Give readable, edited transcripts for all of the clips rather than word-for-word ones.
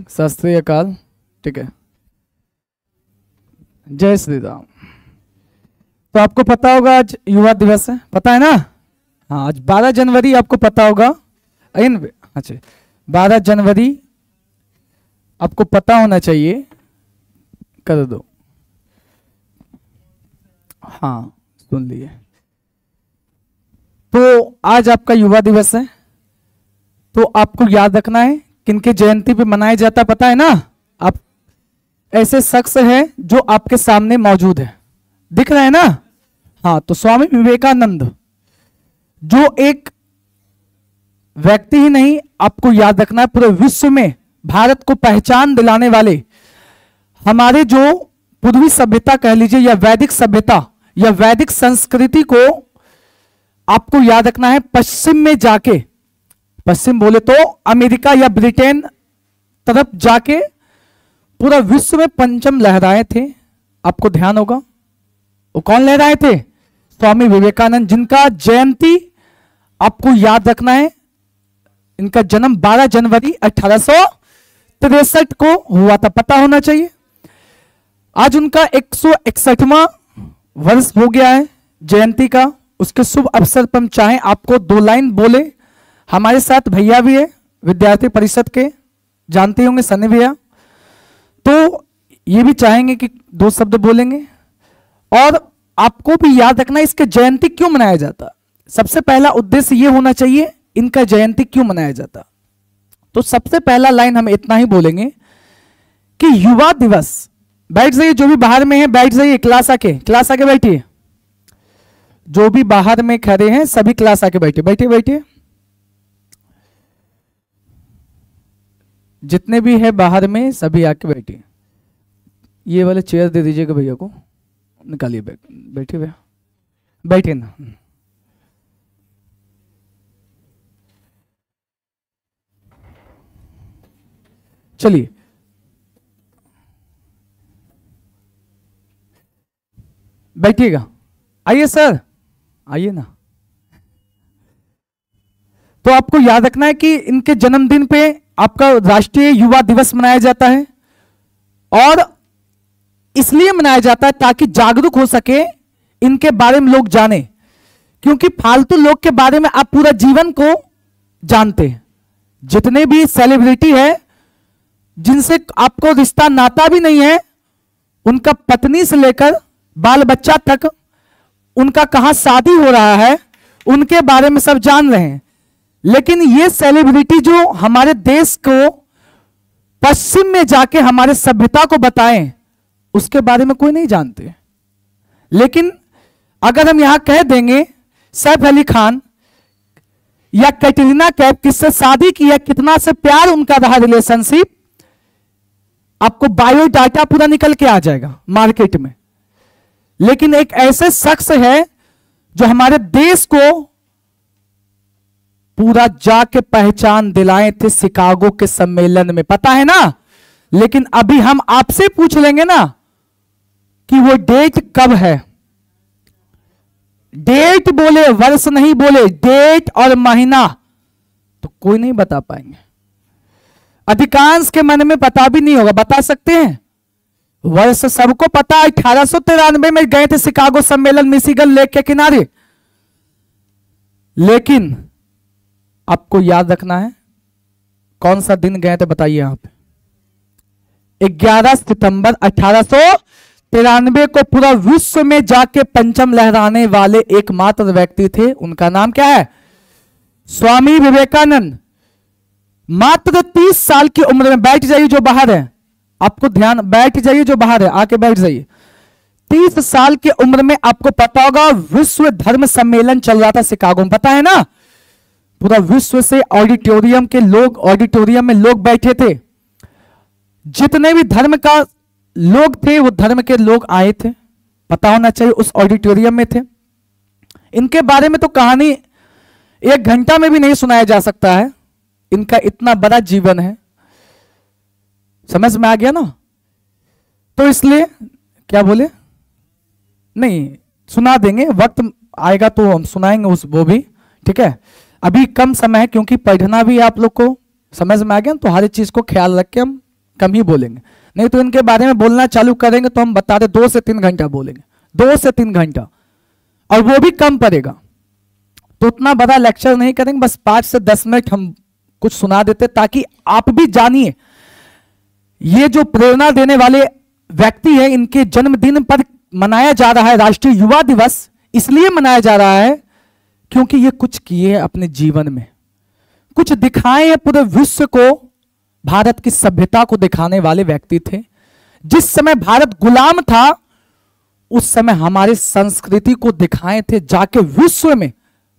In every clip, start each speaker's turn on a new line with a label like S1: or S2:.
S1: सत श्री अकाल। ठीक है, जय श्री राम। तो आपको पता होगा आज युवा दिवस है, पता है ना? हाँ, आज 12 जनवरी आपको पता होगा। अच्छा, 12 जनवरी आपको पता होना चाहिए। कर दो, हाँ सुन लिए। तो आज आपका युवा दिवस है, तो आपको याद रखना है किनके जयंती पे मनाया जाता, पता है ना? आप ऐसे शख्स हैं जो आपके सामने मौजूद है, दिख रहे हैं ना? हाँ, तो स्वामी विवेकानंद जो एक व्यक्ति ही नहीं, आपको याद रखना है पूरे विश्व में भारत को पहचान दिलाने वाले, हमारे जो पूर्वी सभ्यता कह लीजिए या वैदिक सभ्यता या वैदिक संस्कृति को आपको याद रखना है। पश्चिम में जाके, पश्चिम बोले तो अमेरिका या ब्रिटेन तरफ जाके पूरा विश्व में परचम लहराए थे। आपको ध्यान होगा वो कौन लहराए थे? स्वामी विवेकानंद, जिनका जयंती आपको याद रखना है। इनका जन्म 12 जनवरी 1863 को हुआ था, पता होना चाहिए। आज उनका 161वां वर्ष हो गया है जयंती का। उसके शुभ अवसर पर हम चाहें आपको 2 लाइन बोले। हमारे साथ भैया भी है विद्यार्थी परिषद के, जानते होंगे सनी भैया, तो ये भी चाहेंगे कि 2 शब्द बोलेंगे। और आपको भी याद रखना इसके जयंती क्यों मनाया जाता। सबसे पहला उद्देश्य ये होना चाहिए इनका जयंती क्यों मनाया जाता। तो सबसे पहला लाइन हम इतना ही बोलेंगे कि युवा दिवस। बैठ जाइए, जो भी बाहर में है बैठ जाइए, क्लास आके बैठिए। जो भी बाहर में खड़े हैं सभी क्लास आके बैठिए, बैठिए। जितने भी है बाहर में सभी आके बैठिए। ये वाले चेयर दे दीजिएगा भैया को, निकालिए बैठिए भैया, बैठिए ना। चलिए, बैठिएगा। आइए सर, आइए ना। तो आपको याद रखना है कि इनके जन्मदिन पे आपका राष्ट्रीय युवा दिवस मनाया जाता है, और इसलिए मनाया जाता है ताकि जागरूक हो सके, इनके बारे में लोग जाने। क्योंकि फालतू लोग के बारे में आप पूरा जीवन को जानते हैं। जितने भी सेलिब्रिटी है जिनसे आपको रिश्ता नाता भी नहीं है, उनका पत्नी से लेकर बाल बच्चा तक उनका कहां शादी हो रहा है, उनके बारे में सब जान रहे हैं। लेकिन ये सेलिब्रिटी जो हमारे देश को पश्चिम में जाके हमारे सभ्यता को बताएं, उसके बारे में कोई नहीं जानते। लेकिन अगर हम यहां कह देंगे सैफ अली खान या कैटरीना कैफ किससे शादी की है, कितना से प्यार उनका रहा, रिलेशनशिप, आपको बायोडाटा पूरा निकल के आ जाएगा मार्केट में। लेकिन एक ऐसे शख्स है जो हमारे देश को पूरा जाके पहचान दिलाए थे शिकागो के सम्मेलन में, पता है ना? लेकिन अभी हम आपसे पूछ लेंगे ना कि वो डेट कब है। डेट बोले, वर्ष नहीं बोले, डेट और महीना, तो कोई नहीं बता पाएंगे। अधिकांश के मन में पता भी नहीं होगा। बता सकते हैं? वर्ष सबको पता है, 1893 में गए थे शिकागो सम्मेलन, मिशिगन लेक के किनारे। लेकिन आपको याद रखना है कौन सा दिन गए थे, बताइए। यहां पे 11 सितंबर 1893 को पूरा विश्व में जाके परचम लहराने वाले एकमात्र व्यक्ति थे। उनका नाम क्या है? स्वामी विवेकानंद। मात्र 30 साल की उम्र में, बैठ जाइए जो बाहर है, आपको ध्यान, बैठ जाइए जो बाहर है, आके बैठ जाइए। 30 साल की उम्र में आपको पता होगा विश्व धर्म सम्मेलन चल रहा था शिकागो में, पता है ना? पूरा विश्व से ऑडिटोरियम के लोग, ऑडिटोरियम में लोग बैठे थे। जितने भी धर्म का लोग थे वो धर्म के लोग आए थे, पता होना चाहिए, उस ऑडिटोरियम में थे। इनके बारे में तो कहानी 1 घंटा में भी नहीं सुनाया जा सकता है, इनका इतना बड़ा जीवन है। समझ में आ गया ना? तो इसलिए क्या बोले, नहीं सुना देंगे, वक्त आएगा तो हम सुनाएंगे वो भी, ठीक है? अभी कम समय है क्योंकि पढ़ना भी आप लोग को समझ में आ गया, तो हर चीज को ख्याल रख के हम कम ही बोलेंगे, नहीं तो इनके बारे में बोलना चालू करेंगे तो हम बता दें 2 से 3 घंटा बोलेंगे, 2 से 3 घंटा, और वो भी कम पड़ेगा। तो उतना बड़ा लेक्चर नहीं करेंगे, बस 5 से 10 मिनट हम कुछ सुना देते ताकि आप भी जानिए ये जो प्रेरणा देने वाले व्यक्ति हैं, इनके जन्मदिन पर मनाया जा रहा है राष्ट्रीय युवा दिवस। इसलिए मनाया जा रहा है क्योंकि ये कुछ किए अपने जीवन में, कुछ दिखाए हैं पूरे विश्व को, भारत की सभ्यता को दिखाने वाले व्यक्ति थे। जिस समय भारत गुलाम था उस समय हमारे संस्कृति को दिखाए थे, जाके विश्व में,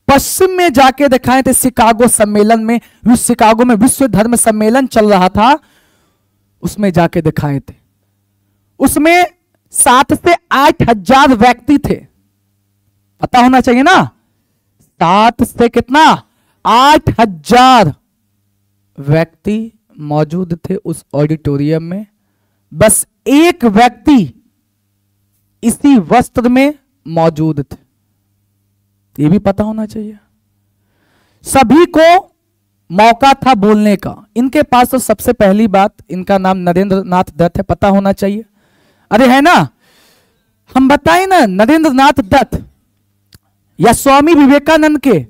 S1: पश्चिम में जाके दिखाए थे। शिकागो सम्मेलन में, शिकागो में विश्व धर्म सम्मेलन चल रहा था, उसमें जाके दिखाए थे। उसमें 7 से 8 हजार व्यक्ति थे, पता होना चाहिए ना, 7 से कितना 8 हजार व्यक्ति मौजूद थे उस ऑडिटोरियम में। बस एक व्यक्ति इसी वस्त्र में मौजूद थे, ये भी पता होना चाहिए। सभी को मौका था बोलने का। इनके पास तो सबसे पहली बात, इनका नाम नरेंद्र नाथ दत्त है, पता होना चाहिए। अरे है ना, हम बताएं ना, नरेंद्र नाथ दत्त या स्वामी विवेकानंद के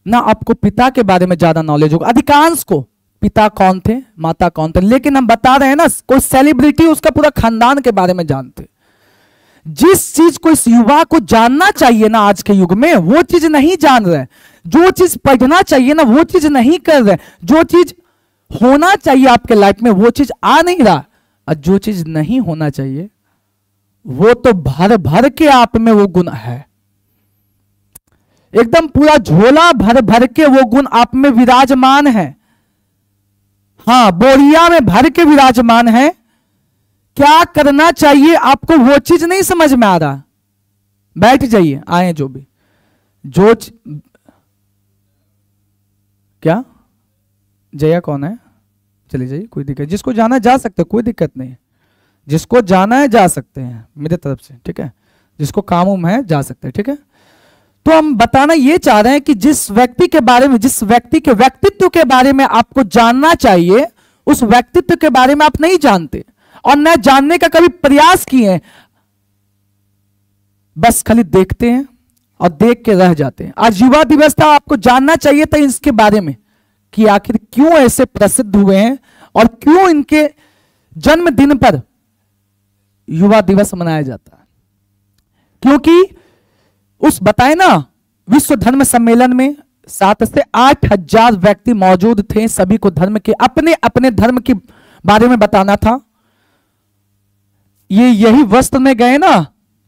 S1: ना आपको पिता के बारे में ज्यादा नॉलेज होगा, अधिकांश को पिता कौन थे, माता कौन थे, लेकिन हम बता रहे हैं ना, कोई सेलिब्रिटी उसका पूरा खानदान के बारे में जानते। जिस चीज को इस युवा को जानना चाहिए ना आज के युग में, वो चीज नहीं जान रहे। जो चीज पढ़ना चाहिए ना वो चीज नहीं कर रहे। जो चीज होना चाहिए आपके लाइफ में वो चीज आ नहीं रहा, और जो चीज नहीं होना चाहिए वो तो भर भर के आप में वो गुण है, एकदम पूरा झोला भर भर के वो गुण आप में विराजमान है। हाँ, बोरिया में भर के विराजमान है। क्या करना चाहिए आपको वो चीज नहीं समझ में आ रहा, बैठ जाइए, आए जो भी जो क्या जया कौन है, चली जाइए, कोई दिक्कत, जिसको जाना है जा सकते, कोई दिक्कत नहीं है, जिसको जाना है जा सकते हैं मेरे तरफ से, ठीक है, जिसको काम उम है जा सकते हैं, ठीक है। तो हम बताना ये चाह रहे हैं कि जिस व्यक्ति के बारे में, जिस व्यक्ति के व्यक्तित्व के बारे में आपको जानना चाहिए, उस व्यक्तित्व के बारे में आप नहीं जानते और न जानने का कभी प्रयास किए, बस खाली देखते हैं और देख के रह जाते हैं। आज युवा दिवस था, आपको जानना चाहिए था इसके बारे में कि आखिर क्यों ऐसे प्रसिद्ध हुए हैं और क्यों इनके जन्मदिन पर युवा दिवस मनाया जाता है। क्योंकि उस बताए ना विश्व धर्म सम्मेलन में 7 से 8 हजार व्यक्ति मौजूद थे, सभी को धर्म के अपने अपने धर्म के बारे में बताना था। ये यही वस्त्र में गए ना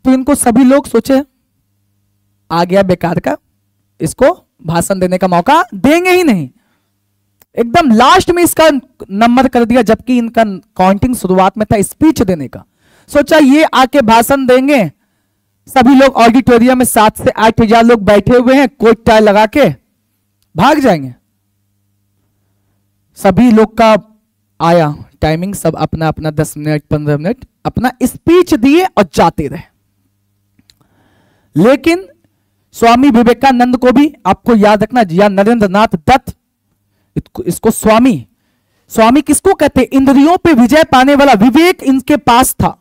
S1: तो इनको सभी लोग सोचे आ गया बेकार का, इसको भाषण देने का मौका देंगे ही नहीं, एकदम लास्ट में इसका नंबर कर दिया, जबकि इनका काउंटिंग शुरुआत में था स्पीच देने का। सोचा ये आके भाषण देंगे, सभी लोग ऑडिटोरियम में 7 से 8 हजार लोग बैठे हुए हैं, कोट टाई लगा के भाग जाएंगे। सभी लोग का आया टाइमिंग, सब अपना अपना 10 मिनट 15 मिनट अपना स्पीच दिए और जाते रहे। लेकिन स्वामी विवेकानंद को भी आपको याद रखना, या नरेंद्र नाथ दत्त, इसको स्वामी, स्वामी किसको कहते हैं, इंद्रियों पे विजय पाने वाला विवेक इनके पास था।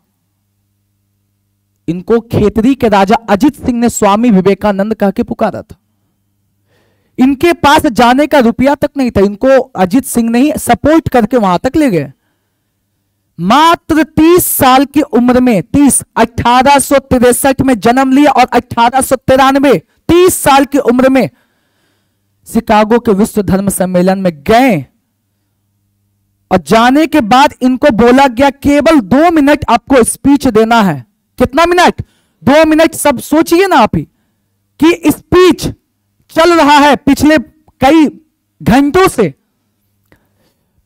S1: इनको खेतरी के राजा अजित सिंह ने स्वामी विवेकानंद कह के पुकारा था। इनके पास जाने का रुपया तक नहीं था, इनको अजित सिंह ने ही सपोर्ट करके वहां तक ले गए। मात्र 30 साल की उम्र में, 1863 में जन्म लिया और 1893 30 साल की उम्र में शिकागो के विश्व धर्म सम्मेलन में गए। और जाने के बाद इनको बोला गया केवल 2 मिनट आपको स्पीच देना है। कितना मिनट? 2 मिनट। सब सोचिए ना आप ही कि स्पीच चल रहा है पिछले कई घंटों से,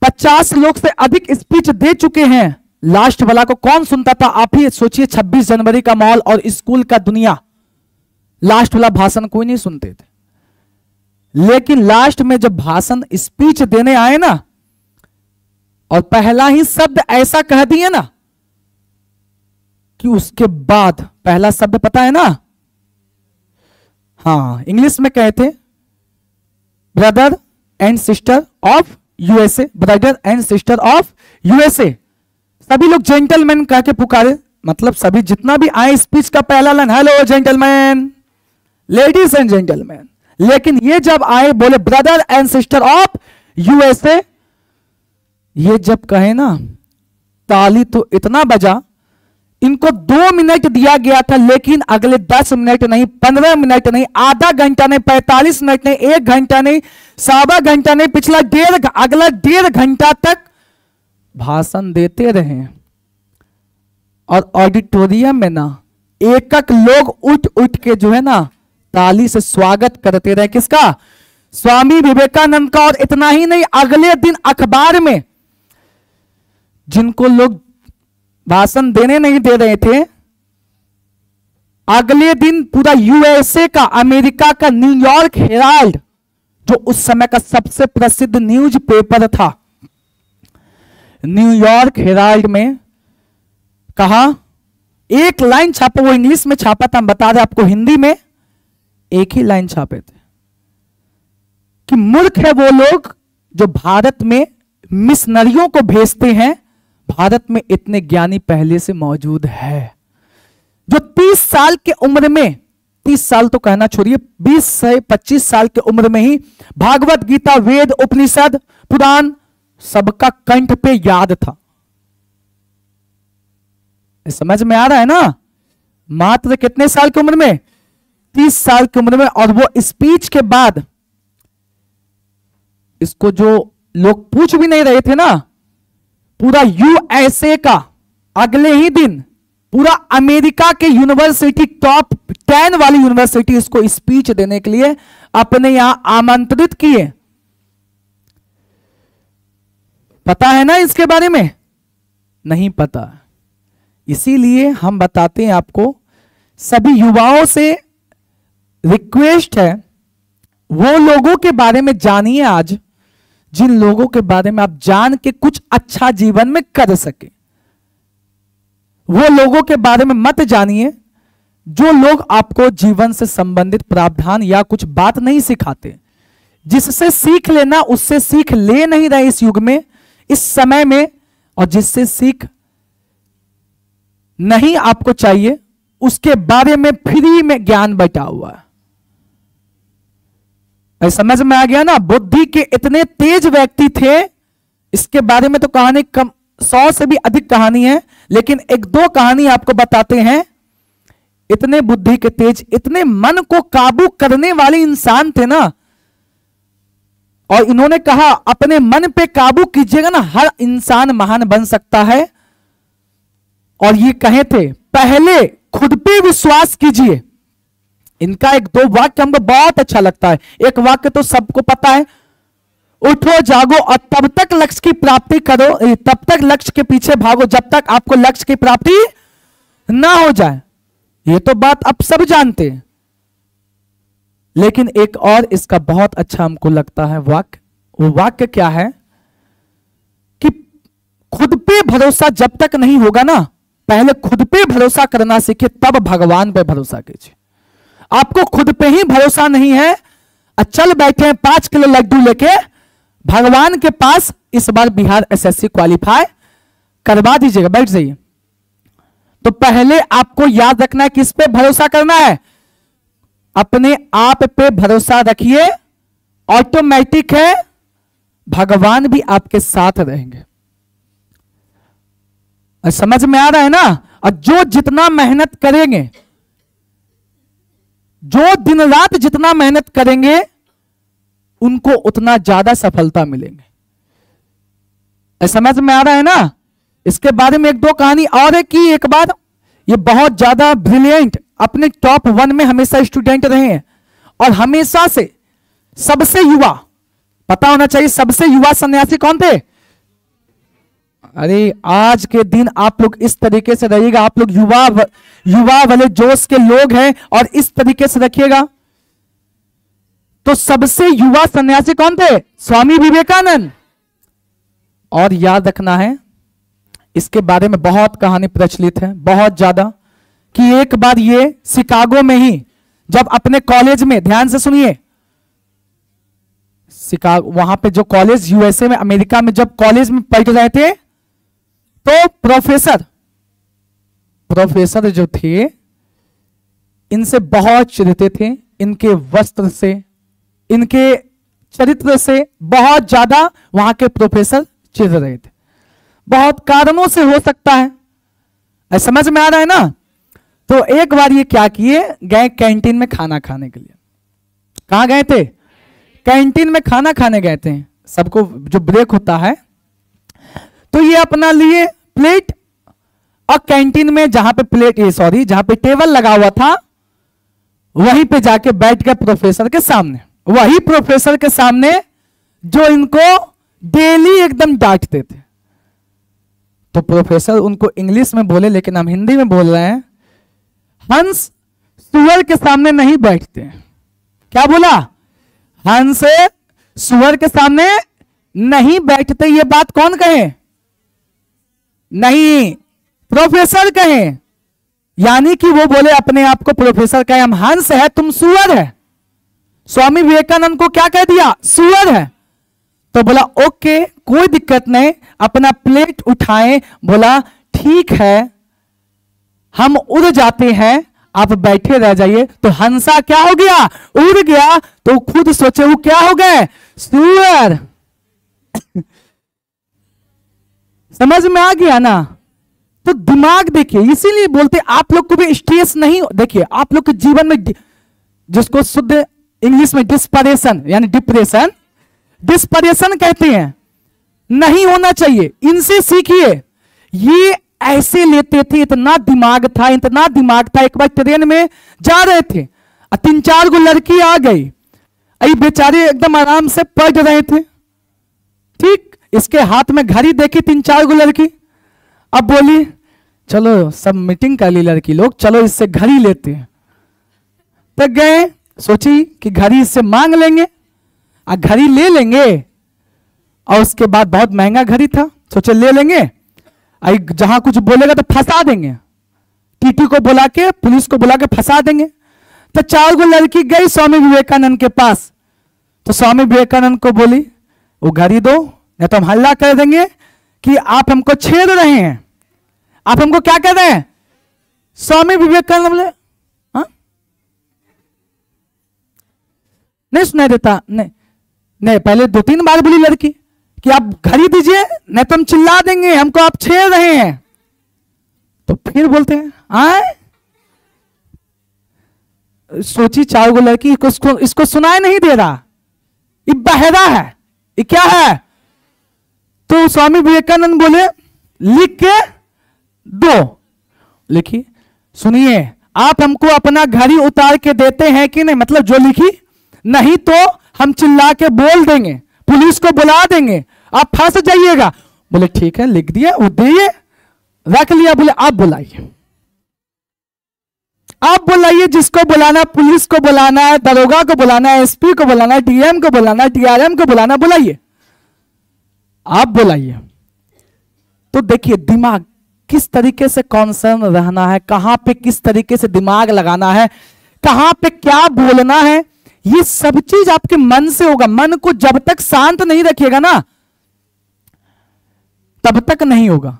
S1: 50 लोग से अधिक स्पीच दे चुके हैं। लास्ट वाला को कौन सुनता था? आप ही सोचिए, 26 जनवरी का माहौल और स्कूल का दुनिया, लास्ट वाला भाषण कोई नहीं सुनते थे। लेकिन लास्ट में जब भाषण स्पीच देने आए ना, और पहला ही शब्द ऐसा कह दिए ना कि उसके बाद, पहला शब्द पता है ना, हाँ इंग्लिश में कहते brother and sister of USA, brother and sister of USA, सभी लोग जेंटलमैन कह के पुकारे, मतलब सभी जितना भी आए स्पीच का पहला line hello gentleman, ladies and gentleman. लेकिन ये जब आए बोले brother and sister of USA, ये जब कहे ना ताली तो इतना बजा, इनको 2 मिनट दिया गया था, लेकिन अगले 10 मिनट नहीं, 15 मिनट नहीं, आधा घंटा नहीं, 45 मिनट नहीं, 1 घंटा नहीं, 1.25 घंटा नहीं, पिछला अगला 1.5 घंटा तक भाषण देते रहे। और ऑडिटोरियम में ना एक एक लोग उठ उठ के जो है ना ताली से स्वागत करते रहे। किसका? स्वामी विवेकानंद का। और इतना ही नहीं, अगले दिन अखबार में जिनको लोग भाषण देने नहीं दे रहे थे, अगले दिन पूरा यूएसए का, अमेरिका का न्यूयॉर्क हेराल्ड, जो उस समय का सबसे प्रसिद्ध न्यूज पेपर था, न्यूयॉर्क हेराल्ड में कहा, एक लाइन छापा, वो इंग्लिश में छापा था, हम बता रहे आपको हिंदी में, एक ही लाइन छापे थे कि मूर्ख है वो लोग जो भारत में मिशनरियों को भेजते हैं, भारत में इतने ज्ञानी पहले से मौजूद है, जो 30 साल के उम्र में, 30 साल तो कहना छोड़िए, 20 से 25 साल के उम्र में ही भागवत गीता, वेद, उपनिषद, पुराण सबका कंठ पे याद था। समझ में आ रहा है ना? मात्र कितने साल की उम्र में? 30 साल की उम्र में। और वो स्पीच के बाद इसको जो लोग पूछ भी नहीं रहे थे ना, पूरा यूएसए का अगले ही दिन पूरा अमेरिका के यूनिवर्सिटी, टॉप 10 वाली यूनिवर्सिटी इसको स्पीच देने के लिए अपने यहां आमंत्रित किए। पता है ना इसके बारे में? नहीं पता। इसीलिए हम बताते हैं आपको, सभी युवाओं से रिक्वेस्ट है, वो लोगों के बारे में जानिए आज, जिन लोगों के बारे में आप जान के कुछ अच्छा जीवन में कर सके। वो लोगों के बारे में मत जानिए जो लोग आपको जीवन से संबंधित प्रावधान या कुछ बात नहीं सिखाते। जिससे सीख लेना, उससे सीख ले नहीं रहे इस युग में, इस समय में, और जिससे सीख नहीं आपको चाहिए, उसके बारे में फ्री में ज्ञान बटा हुआ है। समझ में आ गया ना? बुद्धि के इतने तेज व्यक्ति थे, इसके बारे में तो कहानी कम, 100 से भी अधिक कहानी है, लेकिन 1-2 कहानी आपको बताते हैं। इतने बुद्धि के तेज, इतने मन को काबू करने वाले इंसान थे ना, और इन्होंने कहा अपने मन पे काबू कीजिएगा ना, हर इंसान महान बन सकता है। और ये कहे थे, पहले खुद पे विश्वास कीजिए। इनका 1-2 वाक्य हमको बहुत अच्छा लगता है। एक वाक्य तो सबको पता है, उठो जागो और तब तक लक्ष्य की प्राप्ति करो, तब तक लक्ष्य के पीछे भागो जब तक आपको लक्ष्य की प्राप्ति ना हो जाए। ये तो बात आप सब जानते हैं, लेकिन एक और इसका बहुत अच्छा हमको लगता है वाक्य। वो वाक्य क्या है कि खुद पे भरोसा जब तक नहीं होगा ना, पहले खुद पे भरोसा करना सीखे, तब भगवान पे भरोसा कीजिए। आपको खुद पे ही भरोसा नहीं है, चल बैठे हैं 5 किलो लड्डू लेके भगवान के पास, इस बार बिहार एसएससी क्वालिफाई करवा दीजिएगा, बैठ जाइए। तो पहले आपको याद रखना है किस पे भरोसा करना है, अपने आप पे भरोसा रखिए, ऑटोमेटिक है भगवान भी आपके साथ रहेंगे। समझ में आ रहा है ना? और जो जितना मेहनत करेंगे, जो दिन रात जितना मेहनत करेंगे, उनको उतना ज्यादा सफलता मिलेंगे। समझ में आ रहा है ना? इसके बारे में 1-2 कहानी और है कि एक बार ये बहुत ज्यादा ब्रिलियंट, अपने टॉप 1 में हमेशा स्टूडेंट रहे हैं, और हमेशा से सबसे युवा, पता होना चाहिए सबसे युवा सन्यासी कौन थे। अरे आज के दिन आप लोग इस तरीके से रहिएगा, आप लोग युवा वाले जोश के लोग हैं, और इस तरीके से रखिएगा। तो सबसे युवा सन्यासी कौन थे? स्वामी विवेकानंद। और याद रखना है, इसके बारे में बहुत कहानी प्रचलित है, बहुत ज्यादा, कि एक बार ये शिकागो में ही जब अपने कॉलेज में, ध्यान से सुनिए, शिकागो वहां पे जो कॉलेज यूएसए में, अमेरिका में जब कॉलेज में पढ़ रहे थे, तो प्रोफेसर जो थे इनसे बहुत चिढ़ते थे, इनके वस्त्र से, इनके चरित्र से बहुत ज्यादा वहां के प्रोफेसर चिढ़ रहे थे। बहुत कारणों से हो सकता है, समझ में आ रहा है ना। तो एक बार ये क्या किए, गए कैंटीन में खाना खाने के लिए। कहां गए थे? कैंटीन में खाना खाने गए थे। सबको जो ब्रेक होता है, तो ये अपना लिए प्लेट, और कैंटीन में जहां पे जहां पे टेबल लगा हुआ था वहीं पे जाके बैठ गए प्रोफेसर के सामने। वही प्रोफेसर के सामने जो इनको डेली एकदम डांटते थे। तो प्रोफेसर उनको इंग्लिश में बोले, लेकिन हम हिंदी में बोल रहे हैं। हंस सुअर के सामने नहीं बैठते। क्या बोला? हंस सुअर के सामने नहीं बैठते। ये बात कौन कहे? नहीं, प्रोफेसर कहे। यानी कि वो बोले अपने आप को प्रोफेसर कहे, हम हंस है, तुम सुअर है। स्वामी विवेकानंद को क्या कह दिया? सुअर है। तो बोला ओके, कोई दिक्कत नहीं, अपना प्लेट उठाएं। बोला ठीक है, हम उड़ जाते हैं, आप बैठे रह जाइए। तो हंसा क्या हो गया? उड़ गया। तो खुद सोचे वो क्या हो गए? सुअर। समझ में आ गया ना। तो दिमाग देखिए, इसीलिए बोलते आप लोग को भी स्ट्रेस नहीं, देखिए आप लोग के जीवन में, जिसको शुद्ध इंग्लिश में डिस्परेशन यानी डिस्परेशन कहते हैं, नहीं होना चाहिए। इनसे सीखिए। ये ऐसे लेते थे, इतना दिमाग था। एक बार ट्रेन में जा रहे थे, 3-4 गो लड़की आ गई। अरे बेचारे एकदम आराम से पढ़ रहे थे, ठीक। इसके हाथ में घड़ी देखी 3-4 गो लड़की। अब बोली चलो सब मीटिंग कर ली लड़की लोग, चलो इससे घड़ी लेते हैं। तो गए, सोची कि घड़ी इससे मांग लेंगे और घड़ी ले लेंगे। और उसके बाद बहुत महंगा घड़ी था, सोचे ले लेंगे, जहां कुछ बोलेगा तो फंसा देंगे, टीटी को बुला के, पुलिस को बुला के फंसा देंगे। तो 4 गो लड़की गई स्वामी विवेकानंद के पास। तो स्वामी विवेकानंद को बोली वो घड़ी दो, नहीं तो हम हल्ला कर देंगे कि आप हमको छेड़ रहे हैं, आप हमको क्या कर रहे हैं। स्वामी विवेकानंद बोले हाँ, नहीं सुनाई देता, नहीं पहले 2-3 बार बोली लड़की कि आप घड़ी दीजिए, नहीं तो हम चिल्ला देंगे, हमको आप छेड़ रहे हैं। तो फिर बोलते हैं आए, सोची 4 गो लड़की, इसको सुनाई नहीं दे रहा, ये बहरा है, ये क्या है। तो स्वामी विवेकानंद बोले लिख के दो। लिखी, सुनिए आप हमको अपना घड़ी उतार के देते हैं कि नहीं, मतलब जो लिखी, नहीं तो हम चिल्ला के बोल देंगे, पुलिस को बुला देंगे, आप फंस जाइएगा। बोले ठीक है, लिख दिया, वो दिए, रख लिया। बोले आप बुलाइए, आप बुलाइए, जिसको बुलाना, पुलिस को बुलाना है, दरोगा को बुलाना है, एसपी को बुलाना है, डीएम को बुलाना है, डीआरएम को बुलाना, बुलाइए, आप बुलाइए। तो देखिए दिमाग किस तरीके से कॉन्सर्न रहना है, कहां पे किस तरीके से दिमाग लगाना है, कहां पे क्या बोलना है, ये सब चीज आपके मन से होगा। मन को जब तक शांत नहीं रखिएगा ना, तब तक नहीं होगा।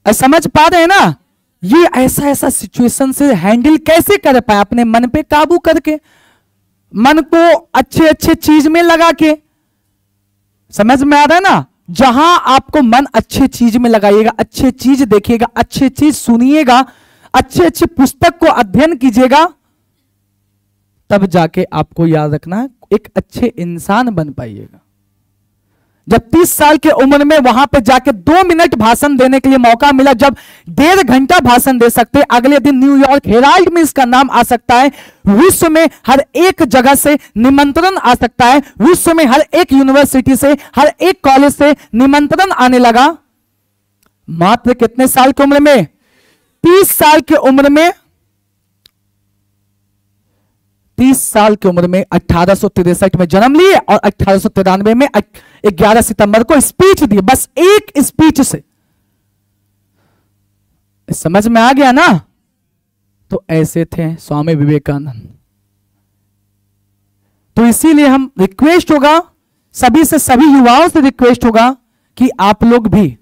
S1: समझ पा रहे हैं ना। ये ऐसा सिचुएशन से हैंडल कैसे कर पाए, अपने मन पे काबू करके, मन को अच्छे चीज में लगा के। समझ में आ रहा है ना। जहां आपको मन अच्छे चीज में लगाइएगा, अच्छे चीज देखिएगा, अच्छे चीज सुनिएगा, अच्छे पुस्तक को अध्ययन कीजिएगा, तब जाके आपको याद रखना है एक अच्छे इंसान बन पाइएगा। जब 30 साल की उम्र में वहां पे जाके 2 मिनट भाषण देने के लिए मौका मिला, जब 1.5 घंटा भाषण दे सकते, अगले दिन न्यूयॉर्क हेराल्ड में इसका नाम आ सकता है, विश्व में हर एक जगह से निमंत्रण आ सकता है, विश्व में हर एक यूनिवर्सिटी से, हर एक कॉलेज से निमंत्रण आने लगा। मात्र कितने साल की उम्र में? 30 साल की उम्र में। 30 साल की उम्र में 1863 में जन्म लिए और 1893 में 11 सितंबर को स्पीच दी। बस एक स्पीच से समझ में आ गया ना। तो ऐसे थे स्वामी विवेकानंद। तो इसीलिए हम रिक्वेस्ट होगा सभी से, सभी युवाओं से रिक्वेस्ट होगा कि आप लोग भी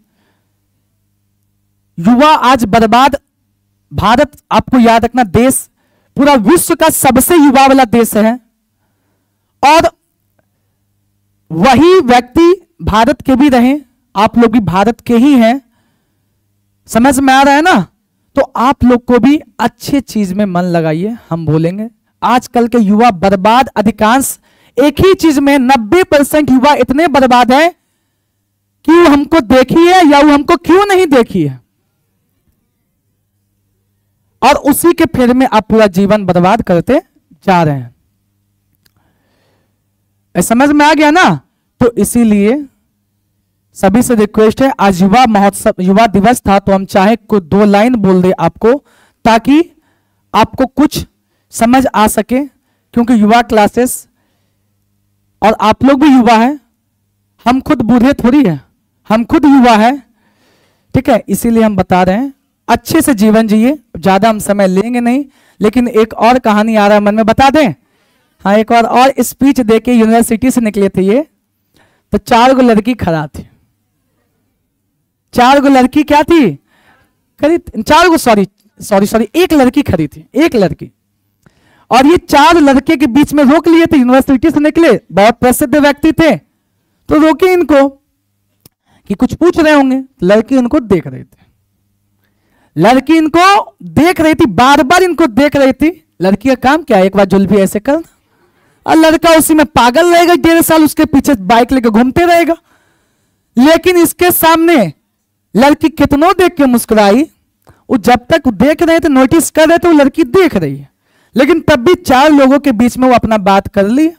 S1: युवा आज बर्बाद, भारत आपको याद रखना देश पूरा विश्व का सबसे युवा वाला देश है, और वही व्यक्ति भारत के भी रहे, आप लोग भी भारत के ही हैं, समझ में आ रहा है ना। तो आप लोग को भी अच्छे चीज में मन लगाइए, हम बोलेंगे। आजकल के युवा बर्बाद अधिकांश एक ही चीज में, 90% युवा इतने बर्बाद हैं कि वो हमको देखी है या वो हमको क्यों नहीं देखी है, और उसी के फेर में आप पूरा जीवन बर्बाद करते जा रहे हैं। समझ में आ गया ना। तो इसीलिए सभी से रिक्वेस्ट है, आज युवा महोत्सव, युवा दिवस था, तो हम चाहे कुछ 2 लाइन बोल दे आपको, ताकि आपको कुछ समझ आ सके, क्योंकि युवा क्लासेस, और आप लोग भी युवा हैं, हम खुद बूढ़े थोड़ी है, हम खुद युवा है, ठीक है। इसीलिए हम बता रहे हैं अच्छे से जीवन जिए, ज्यादा हम समय लेंगे नहीं। लेकिन एक और कहानी आ रहा है मन में, बता दें। हाँ, एक और स्पीच देके यूनिवर्सिटी से निकले थे ये, तो 4 गो लड़की खड़ा थी, 4 गो लड़की क्या थी, करीब 4 गो, सॉरी 1 लड़की खड़ी थी, 1 लड़की, और ये 4 लड़के के बीच में रोक लिए थे। यूनिवर्सिटी से निकले, बहुत प्रसिद्ध व्यक्ति थे, तो रोके इनको कि कुछ पूछ रहे होंगे। लड़की उनको देख रही थी, लड़की इनको देख रही थी, बार बार इनको देख रही थी। लड़की का काम क्या है, एक बार जुल्फी ऐसे कर, और लड़का उसी में पागल रहेगा, 1.5 साल उसके पीछे बाइक लेकर घूमते रहेगा। लेकिन इसके सामने लड़की कितनों देख के मुस्कुराई, वो जब तक देख रहे थे, नोटिस कर रहे थे, वो लड़की देख रही है, लेकिन तब भी 4 लोगों के बीच में वो अपना बात कर ली।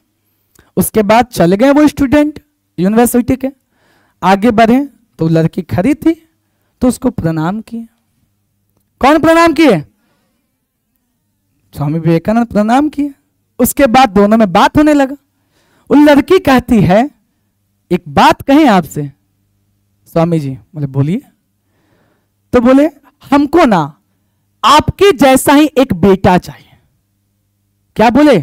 S1: उसके बाद चल गए वो स्टूडेंट यूनिवर्सिटी के, आगे बढ़े तो लड़की खड़ी थी, तो उसको प्रणाम किए। कौन प्रणाम किए, स्वामी विवेकानंद प्रणाम किए। उसके बाद दोनों में बात होने लगा। वो लड़की कहती है, एक बात कहें आपसे स्वामी जी। बोले बोलिए। तो बोले, हमको ना आपके जैसा ही एक बेटा चाहिए। क्या बोले,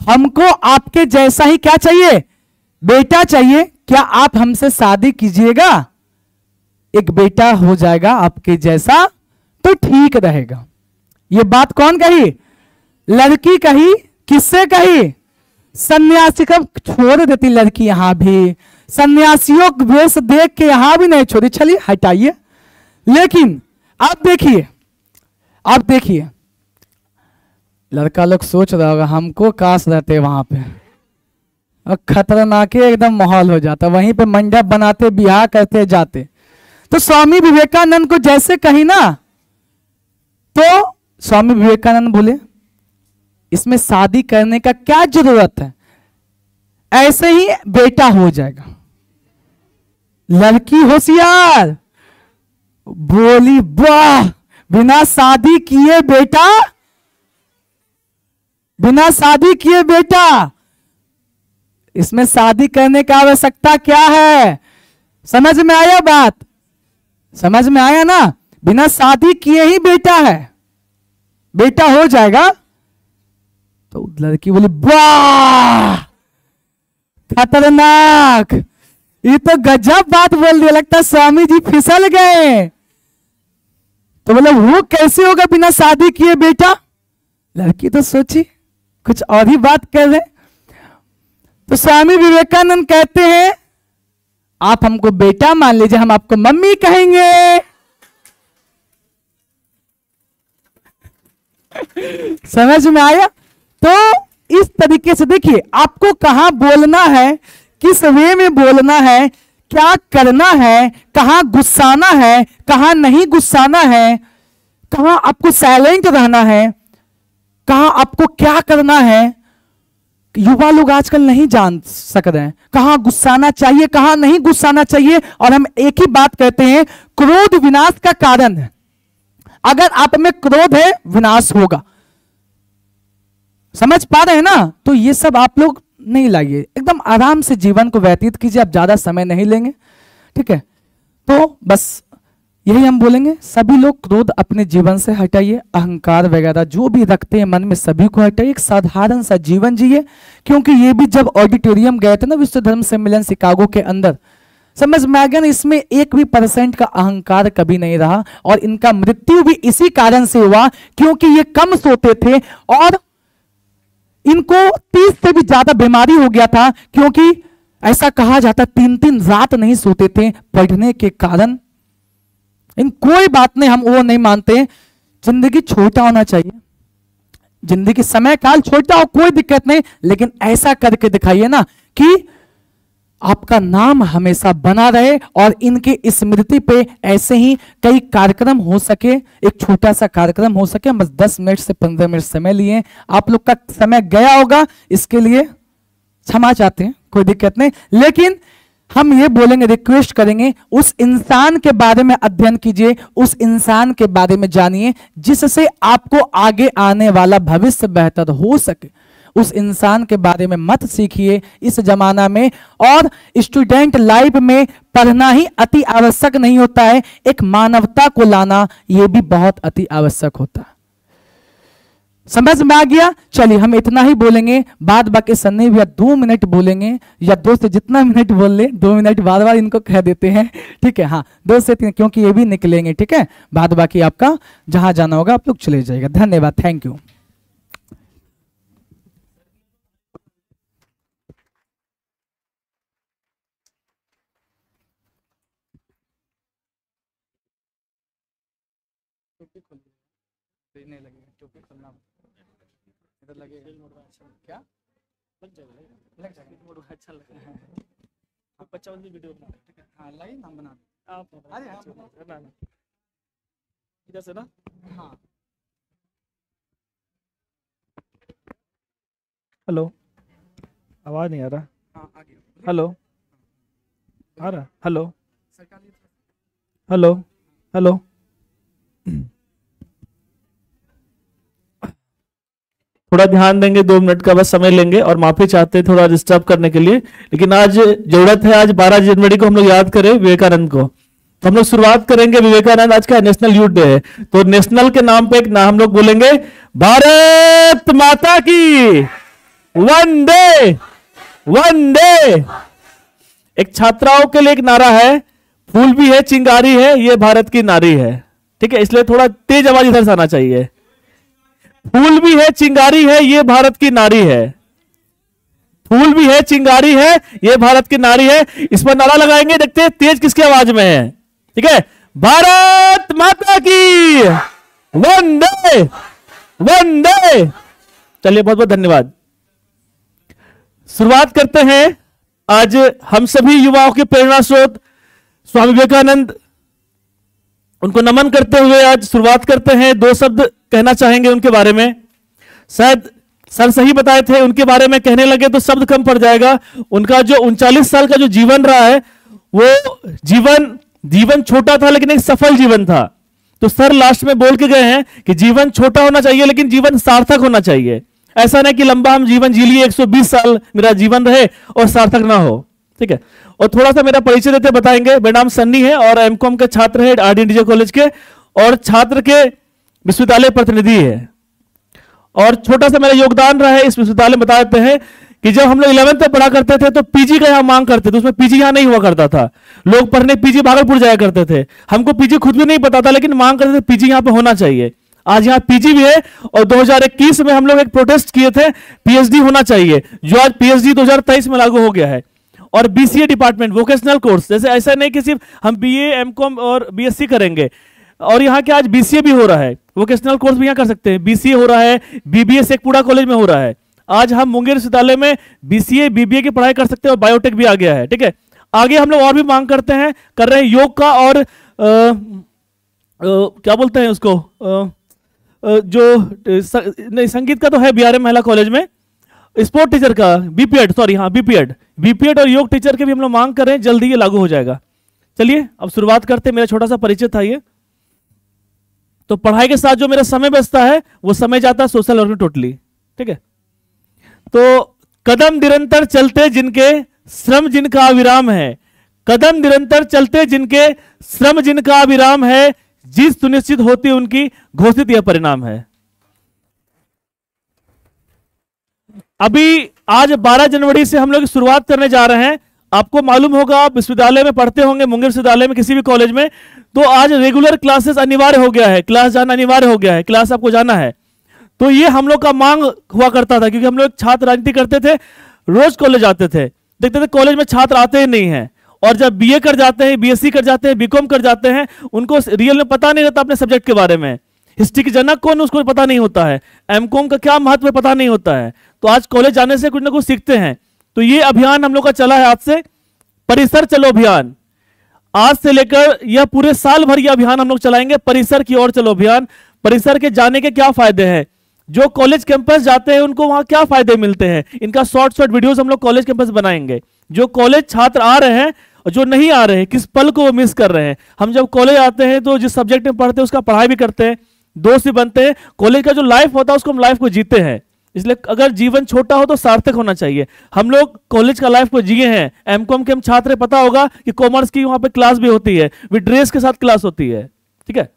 S1: हमको आपके जैसा ही क्या चाहिए, बेटा चाहिए। क्या आप हमसे शादी कीजिएगा, एक बेटा हो जाएगा आपके जैसा, तो ठीक रहेगा। ये बात कौन कही, लड़की कही। किससे कही, सन्यासी। का छोड़ देती लड़की, यहां भी सन्यासियों का वेश देख के यहां भी नहीं छोड़ी, चलिए हटाइए। लेकिन आप देखिए लड़का लोग सोच रहा होगा, हमको काश रहते वहां पे, और खतरनाक एकदम माहौल हो जाता, वहीं पे मंडप बनाते, ब्याह करते जाते। तो स्वामी विवेकानंद को जैसे कही ना, तो स्वामी विवेकानंद बोले, इसमें शादी करने का क्या जरूरत है, ऐसे ही बेटा हो जाएगा। लड़की होशियार बोली, वाह, बिना शादी किए बेटा, बिना शादी किए बेटा, इसमें शादी करने का आवश्यकता क्या है। समझ में आया बात, समझ में आया ना। बिना शादी किए ही बेटा है, बेटा हो जाएगा। तो लड़की बोली, वाह, खतरनाक, ये तो गजब बात बोल दिया, लगता है स्वामी जी फिसल गए। तो बोले, वो कैसे होगा बिना शादी किए बेटा। लड़की तो सोची कुछ और ही बात कर रहे। तो स्वामी विवेकानंद कहते हैं, आप हमको बेटा मान लीजिए, हम आपको मम्मी कहेंगे। समझ में आया। तो इस तरीके से देखिए, आपको कहां बोलना है, किस वे में बोलना है, क्या करना है, कहां गुस्साना है, कहां नहीं गुस्साना है, कहां आपको साइलेंट रहना है, कहां आपको क्या करना है। युवा लोग आजकल नहीं जान सक रहे हैं, कहां गुस्साना चाहिए, कहां नहीं गुस्साना चाहिए। और हम एक ही बात कहते हैं, क्रोध विनाश का कारण है। अगर आप में क्रोध है, विनाश होगा। समझ पा रहे हैं ना। तो ये सब आप लोग नहीं लाइए, एकदम आराम से जीवन को व्यतीत कीजिए, आप ज्यादा समय नहीं लेंगे, ठीक है। तो बस यही हम बोलेंगे, सभी लोग क्रोध अपने जीवन से हटाइए, अहंकार वगैरह जो भी रखते हैं मन में सभी को हटाइए, एक साधारण सा जीवन जिए। क्योंकि ये भी जब ऑडिटोरियम गए थे ना, विश्व धर्म सम्मेलन शिकागो के अंदर, समझ में आ गया ना? इसमें 1% का अहंकार कभी नहीं रहा, और इनका मृत्यु भी इसी कारण से हुआ क्योंकि ये कम सोते थे, और इनको 30 से भी ज्यादा बीमारी हो गया था, क्योंकि ऐसा कहा जाता 3-3 रात नहीं सोते थे पढ़ने के कारण। इन कोई बात नहीं, हम वो नहीं मानते, जिंदगी छोटा होना चाहिए, जिंदगी समय काल छोटा हो, कोई दिक्कत नहीं, लेकिन ऐसा करके दिखाइए ना कि आपका नाम हमेशा बना रहे, और इनके स्मृति पे ऐसे ही कई कार्यक्रम हो सके, एक छोटा सा कार्यक्रम हो सके। बस 10 मिनट से 15 मिनट समय लिए, आप लोग का समय गया होगा, इसके लिए क्षमा चाहते हैं, कोई दिक्कत नहीं। लेकिन हम ये बोलेंगे, रिक्वेस्ट करेंगे, उस इंसान के बारे में अध्ययन कीजिए, उस इंसान के बारे में जानिए जिससे आपको आगे आने वाला भविष्य बेहतर हो सके। उस इंसान के बारे में मत सीखिए इस जमाना में, और स्टूडेंट लाइफ में पढ़ना ही अति आवश्यक नहीं होता है, एक मानवता को लाना यह भी बहुत अति आवश्यक होता है। समझ में आ गया? चलिए हम इतना ही बोलेंगे, बाद बाकी सन्नी भैया 2 मिनट बोलेंगे, या 2 से जितना मिनट बोल ले, 2 मिनट बार बार इनको कह देते हैं, ठीक है? हाँ, 2 से 3, क्योंकि ये भी निकलेंगे, ठीक है? बाद बाकी आपका जहां जाना होगा आप लोग चले जाएगा। धन्यवाद, थैंक यू। नहीं लगेगा, टोपी खोलना इधर लगेगा, क्या लग जाएगा, लग जाएगा, अच्छा लग रहा है। आप बच्चा वाली वीडियो बना, ठीक है? हाँ लाइए, हम बना आप, अरे हाँ ना इधर से ना, हाँ।
S2: हेलो, आवाज नहीं आ रहा।
S1: हाँ आ गया।
S2: हेलो, आ रहा? हेलो हेलो हेलो, थोड़ा ध्यान देंगे, 2 मिनट का बस समय लेंगे, और माफी चाहते हैं थोड़ा डिस्टर्ब करने के लिए, लेकिन आज जरूरत है, आज 12 जनवरी को हम लोग याद करें विवेकानंद को। तो हम लोग शुरुआत करेंगे, विवेकानंद आज का नेशनल यूथ डे है, तो नेशनल के नाम पे एक नाम हम लोग बोलेंगे, भारत माता की वंदे वंदे। एक छात्राओं के लिए एक नारा है, फूल भी है चिंगारी है ये भारत की नारी है, ठीक है? इसलिए थोड़ा तेज आवाज इधर से आना चाहिए। फूल भी है चिंगारी है ये भारत की नारी है, फूल भी है चिंगारी है ये भारत की नारी है। इस पर नारा लगाएंगे, देखते हैं तेज किसकी आवाज में है, ठीक है? भारत माता की वंदे वंदे। चलिए, बहुत बहुत धन्यवाद। शुरुआत करते हैं। आज हम सभी युवाओं के प्रेरणा स्रोत स्वामी विवेकानंद, उनको नमन करते हुए आज शुरुआत करते हैं। 2 शब्द कहना चाहेंगे उनके बारे में। शायद सर सही बताए थे, उनके बारे में कहने लगे तो शब्द कम पड़ जाएगा। उनका जो 39 साल का जो जीवन रहा है, वो जीवन छोटा था लेकिन एक सफल जीवन था। तो सर लास्ट में बोल के गए हैं कि जीवन छोटा होना चाहिए लेकिन जीवन सार्थक होना चाहिए। ऐसा नहीं कि लंबा हम जीवन जी लिए, 120 साल मेरा जीवन रहे और सार्थक ना हो, ठीक है? और थोड़ा सा मेरा परिचय देते बताएंगे। मेरा नाम सन्नी है और एमकॉम के छात्र है आरडीएनडीजे कॉलेज के, और छात्र के विश्वविद्यालय प्रतिनिधि है। और छोटा सा मेरा योगदान रहा है इस विश्वविद्यालय में। बता देते हैं कि जब हम लोग 11th में पढ़ा करते थे तो पीजी का यहाँ मांग करते थे, उसमें पीजी यहाँ नहीं हुआ करता था। लोग पढ़ने पीजी भागलपुर जाया करते थे। हमको पीजी खुद भी नहीं पता था, लेकिन मांग करते थे पीजी यहाँ पे होना चाहिए। आज यहाँ पीजी भी है, और 2021 में हम लोग एक प्रोटेस्ट किए थे, पीएचडी होना चाहिए, जो आज पीएचडी 2023 में लागू हो गया है। और बीसीए डिपार्टमेंट वोकेशनल कोर्स, जैसे ऐसा नहीं कि सिर्फ हम बीए एमकॉम और बीएससी करेंगे, और यहाँ के आज बीसीए भी हो रहा है, वोकेशनल कोर्स भी यहाँ कर सकते हैं। बीसीए हो रहा है, बीबीए शेखपुरा कॉलेज में हो रहा है। आज हम मुंगेर विश्वविद्यालय में बीसीए बीबीए की पढ़ाई कर सकते हैं, और बायोटेक भी आ गया है, ठीक है? आगे हम लोग और भी मांग करते हैं, कर रहे हैं योग का, और क्या बोलते हैं उसको, नहीं संगीत का तो है बीआरएम महिला कॉलेज में, स्पोर्ट टीचर का बीपीएड, सॉरी हाँ बीपीएड और योग टीचर के भी हम लोग मांग कर रहे हैं, जल्दी ये लागू हो जाएगा। चलिए अब शुरुआत करते हैं। मेरा छोटा सा परिचय था ये। तो पढ़ाई के साथ जो मेरा समय बचता है वो समय जाता है सोशल वर्क में टोटली, ठीक है? तो कदम निरंतर चलते जिनके श्रम जिनका अविराम है, कदम निरंतर चलते जिनके श्रम जिनका अविराम है, जीत सुनिश्चित होती उनकी घोषित यह परिणाम है। अभी आज 12 जनवरी से हम लोग शुरुआत करने जा रहे हैं। आपको मालूम होगा, आप विश्वविद्यालय में पढ़ते होंगे, मुंगेर विश्वविद्यालय में, किसी भी कॉलेज में, तो आज रेगुलर क्लासेस अनिवार्य हो गया है, क्लास जाना अनिवार्य हो गया है, क्लास आपको जाना है। तो ये हम लोग का मांग हुआ करता था, क्योंकि हम लोग छात्र राजनीति करते थे, रोज कॉलेज आते थे, देखते थे कॉलेज में छात्र आते ही नहीं है, और जब बीए कर जाते हैं, बीएससी कर जाते हैं, बीकॉम कर जाते हैं, उनको रियल में पता नहीं रहता अपने सब्जेक्ट के बारे में। हिस्ट्री के जनक कौन, उसको पता नहीं होता है, एमकॉम का क्या महत्व पता नहीं होता है। तो आज कॉलेज जाने से कुछ ना कुछ सीखते हैं। तो ये अभियान हम लोग का चला है आज से, परिसर चलो अभियान। आज से लेकर यह पूरे साल भर यह अभियान हम लोग चलाएंगे, परिसर की ओर चलो अभियान। परिसर के जाने के क्या फायदे हैं, जो कॉलेज कैंपस जाते हैं उनको वहां क्या फायदे मिलते हैं, इनका शॉर्ट वीडियोस हम लोग कॉलेज कैंपस बनाएंगे। जो कॉलेज छात्र आ रहे हैं और जो नहीं आ रहे हैं, किस पल को वो मिस कर रहे हैं। हम जब कॉलेज आते हैं तो जिस सब्जेक्ट में पढ़ते हैं उसका पढ़ाई भी करते हैं, दोस्त भी बनते हैं। कॉलेज का जो लाइफ होता है उसको हम लाइफ को जीते हैं। इसलिए अगर जीवन छोटा हो तो सार्थक होना चाहिए। हम लोग कॉलेज का लाइफ को जिए हैं। एमकॉम के हम छात्र, पता होगा कि कॉमर्स की वहां पे क्लास भी होती है, विद ड्रेस के साथ क्लास होती है, ठीक है।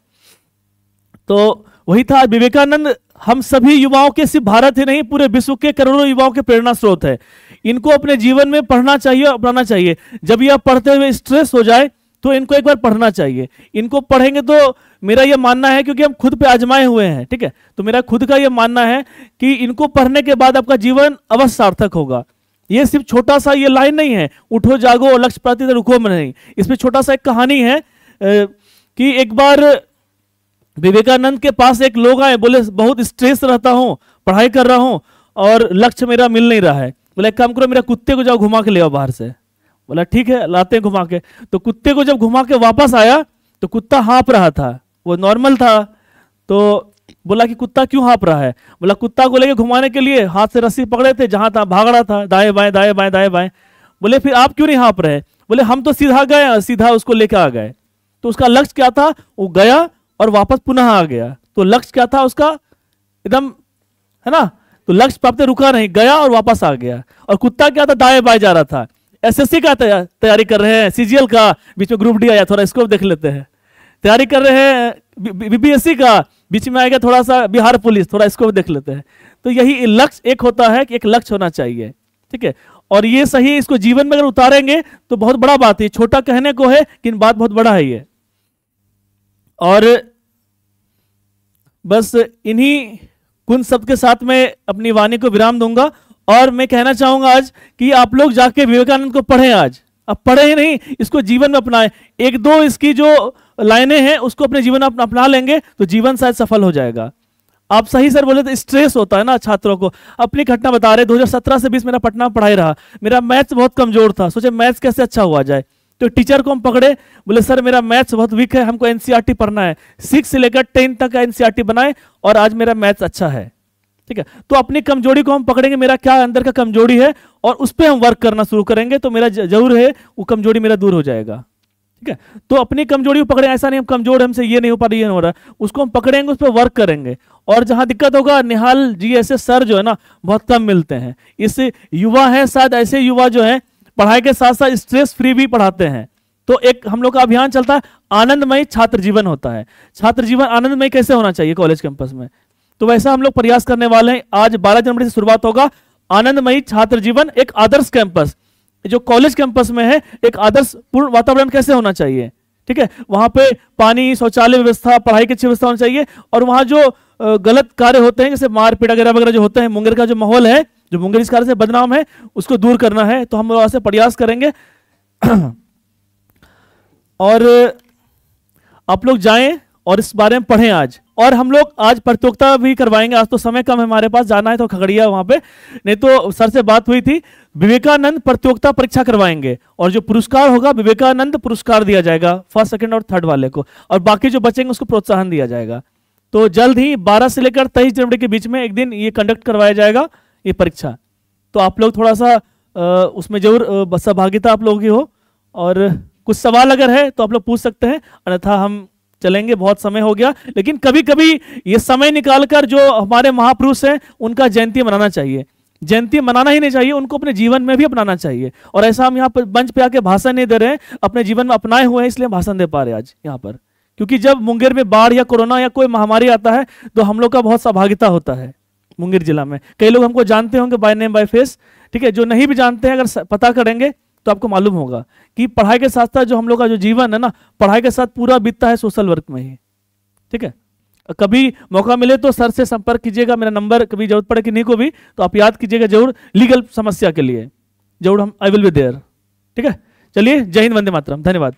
S2: तो वही था विवेकानंद, हम सभी युवाओं के, सिर्फ भारत ही नहीं पूरे विश्व के करोड़ों युवाओं के प्रेरणा स्रोत है। इनको अपने जीवन में पढ़ना चाहिए, अपनाना चाहिए। जब यह पढ़ते हुए स्ट्रेस हो जाए तो इनको एक बार पढ़ना चाहिए। इनको पढ़ेंगे तो मेरा यह मानना है, क्योंकि हम खुद पे आजमाए हुए हैं, ठीक है, तो मेरा खुद का यह मानना है कि इनको पढ़ने के बाद आपका जीवन अवश्य सार्थक होगा। ये सिर्फ छोटा सा ये लाइन नहीं है, उठो जागो और लक्ष्य प्राप्ति रुको में नहीं। इसमें छोटा सा एक कहानी है कि एक बार विवेकानंद के पास एक लोग आए, बोले बहुत स्ट्रेस रहता हूं, पढ़ाई कर रहा हूं और लक्ष्य मेरा मिल नहीं रहा है। बोले एक काम करो, मेरा कुत्ते को जाओ घुमा के ले आओ बाहर से। बोला ठीक है, लाते हैं घुमा के। तो कुत्ते को जब घुमा के वापस आया तो कुत्ता हाँप रहा था, वो नॉर्मल था। तो बोला कि कुत्ता क्यों हाँप रहा है। बोला कुत्ता को लेके घुमाने के लिए हाथ से रस्सी पकड़े थे, जहां तहां भाग रहा था, दाएं बाएं दाएं बाएं दाएं बाएं। बोले फिर आप क्यों नहीं हाँप रहे। बोले हम तो सीधा गए और सीधा उसको लेकर आ गए। तो उसका लक्ष्य क्या था, वो गया और वापस पुनः आ गया। तो लक्ष्य क्या था उसका, एकदम, है ना। तो लक्ष्य प्राप्त रुका नहीं, गया और वापस आ गया। और कुत्ता क्या था, दाएं बाएं जा रहा था। एसएससी का तैयारी कर रहे हैं, सीजीएल का, बीच में ग्रुप डी आया, थोड़ा इसको देख लेते हैं। तैयारी कर रहे हैं बीपीएससी का, बीच में आएगा थोड़ा सा बिहार पुलिस, थोड़ा इसको देख लेते हैं। तो यही लक्ष्य एक होता है कि एक लक्ष्य होना चाहिए, ठीक है। और ये सही, इसको जीवन में अगर उतारेंगे तो बहुत बड़ा बात है। छोटा कहने को है लेकिन बात बहुत बड़ा है ये। और बस इन्हीं कुछ शब्द के साथ मैं अपनी वाणी को विराम दूंगा। और मैं कहना चाहूंगा आज कि आप लोग जाके विवेकानंद को पढ़ें। आज अब पढ़े ही नहीं, इसको जीवन में अपनाएं। एक दो इसकी जो लाइनें हैं उसको अपने जीवन में अपना लेंगे तो जीवन शायद सफल हो जाएगा। आप सही सर बोले तो स्ट्रेस होता है ना छात्रों को। अपनी घटना बता रहे, 2017 से 20 मेरा पटना पढ़ाई रहा। मेरा मैथ्स बहुत कमजोर था, सोचे मैथ्स कैसे अच्छा हुआ जाए। तो टीचर को हम पकड़े, बोले सर मेरा मैथ्स बहुत वीक है, हमको एनसीईआरटी पढ़ना है। 6 से लेकर 10 तक का एनसीईआरटी बनाए और आज मेरा मैथ्स अच्छा है, ठीक है। तो अपनी कमजोरी को हम पकड़ेंगे, मेरा क्या अंदर का कमजोरी है, और उस पर हम वर्क करना शुरू करेंगे तो मेरा जरूर है वो कमजोरी मेरा दूर हो जाएगा, ठीक है। तो अपनी कमजोरी को पकड़े, ऐसा नहीं हम कमजोर, हमसे ये नहीं हो पा रहा, ये नहीं हो रहा, उसको हम पकड़ेंगे, उस पर वर्क करेंगे। और जहां दिक्कत होगा, निहाल जी ऐसे सर जो है ना बहुत कम मिलते हैं। इस युवा है, शायद ऐसे युवा जो है पढ़ाई के साथ साथ स्ट्रेस फ्री भी पढ़ाते हैं। तो एक हम लोग का अभियान चलता है, आनंदमय छात्र जीवन होता है। छात्र जीवन आनंदमय कैसे होना चाहिए कॉलेज कैंपस में, तो वैसा हम लोग प्रयास करने वाले हैं। आज 12 जनवरी से शुरुआत होगा आनंदमयी छात्र जीवन, एक आदर्श कैंपस जो कॉलेज कैंपस में है। एक आदर्श पूर्ण वातावरण कैसे होना चाहिए, ठीक है। वहां पे पानी, शौचालय व्यवस्था, पढ़ाई की अच्छी व्यवस्था होनी चाहिए। और वहां जो गलत कार्य होते हैं, जैसे मारपीट वगैरह वगैरह जो होते हैं, मुंगेर का जो माहौल है, जो मुंगेर इस कार्य से बदनाम है, उसको दूर करना है। तो हम वहां से प्रयास करेंगे। और आप लोग जाएं और इस बारे में पढ़ें आज। और हम लोग आज प्रतियोगिता भी करवाएंगे। आज तो समय कम है हमारे पास, जाना है तो खगड़िया वहां पे, नहीं तो सर से बात हुई थी, विवेकानंद प्रतियोगिता परीक्षा करवाएंगे। और जो पुरस्कार होगा, विवेकानंद पुरस्कार दिया जाएगा फर्स्ट, सेकंड और थर्ड वाले को, और बाकी जो बचेंगे उसको प्रोत्साहन दिया जाएगा। तो जल्द ही 12 से लेकर 23 जनवरी के बीच में एक दिन ये कंडक्ट करवाया जाएगा ये परीक्षा। तो आप लोग थोड़ा सा उसमें जरूर सहभागिता आप लोगों की हो। और कुछ सवाल अगर है तो आप लोग पूछ सकते हैं, अन्यथा हम चलेंगे, बहुत समय हो गया। लेकिन कभी कभी ये समय निकालकर जो हमारे महापुरुष हैं उनका जयंती मनाना चाहिए। जयंती मनाना ही नहीं चाहिए, उनको अपने जीवन में भी अपनाना चाहिए। और ऐसा हम यहाँ पर मंच पे आके भाषण नहीं दे रहे हैं, अपने जीवन में अपनाए हुए हैं, इसलिए भाषण दे पा रहे हैं आज यहाँ पर। क्योंकि जब मुंगेर में बाढ़ या कोरोना या कोई महामारी आता है तो हम लोग का बहुत सहभागिता होता है मुंगेर जिला में। कई लोग हमको जानते होंगे बाय नेम बाय फेस, ठीक है। जो नहीं भी जानते हैं अगर पता करेंगे तो आपको मालूम होगा कि पढ़ाई के साथ साथ जो हम लोग का जो जीवन है ना, पढ़ाई के साथ पूरा बीतता है सोशल वर्क में ही। ठीक है, कभी मौका मिले तो सर से संपर्क कीजिएगा, मेरा नंबर कभी जरूरत पड़े किन्हीं को भी तो आप याद कीजिएगा जरूर, लीगल समस्या के लिए जरूर हम आई विल बी देयर। ठीक है, चलिए, जय हिंद, वंदे मातरम, धन्यवाद।